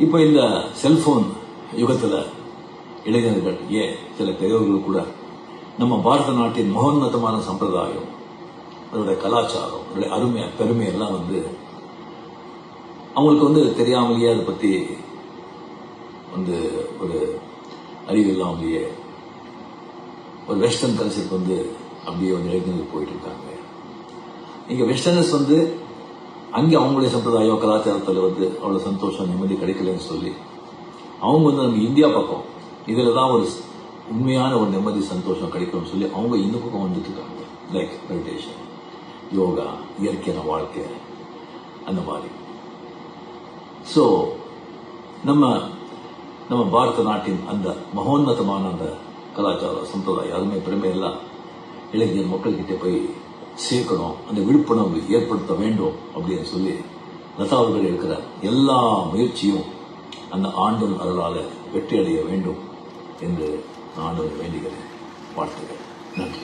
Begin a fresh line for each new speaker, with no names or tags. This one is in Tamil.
இப்போ இந்த செல்போன் யுகத்தில் இளைஞர்கள் சில பெரியவர்கள் கூட நம்ம பாரத நாட்டின் மகோன்னதமான சம்பிரதாயம், அதோடைய கலாச்சாரம், அதோடைய அருமை பெருமை எல்லாம் அவங்களுக்கு தெரியாமலேயே அதை பற்றி ஒரு அறிவு இல்லாமலேயே ஒரு வெஸ்டர்ன் கல்ச்சருக்கு அப்படியே இளைஞர்கள் போயிட்டு இருக்காங்க. இங்க வெஸ்டர்னர்ஸ் அங்கே அவங்களுடைய சம்பிரதாயம் கலாச்சாரத்தில் அவ்வளவு சந்தோஷம் நிம்மதி கிடைக்கலன்னு சொல்லி அவங்க நம்ம இந்தியா பக்கம் இதுல தான் ஒரு உண்மையான ஒரு நிம்மதி சந்தோஷம் கிடைக்கும்னு சொல்லி அவங்க இந்த பக்கம் வந்துட்டு இருக்காங்க. லைக் மெடிடேஷன், யோகா, இயற்கையான வாழ்க்கை, அந்த மாதிரி. ஸோ நம்ம பாரத நாட்டின் அந்த மகோன்னதமான அந்த கலாச்சார சம்பிரதாயம் அருமை பெருமை எல்லாம் இளைஞர் மக்கள்கிட்ட போய் சேர்க்கணும், அந்த விழிப்புணர்வு ஏற்படுத்த வேண்டும் அப்படின்னு சொல்லி லதா அவர்கள் இருக்கிற எல்லா முயற்சியும் அந்த ஆண்டவன் அருளால வெற்றி அடைய வேண்டும் என்று நான் வேண்டுகிறேன். வாழ்த்துகிறேன். நன்றி.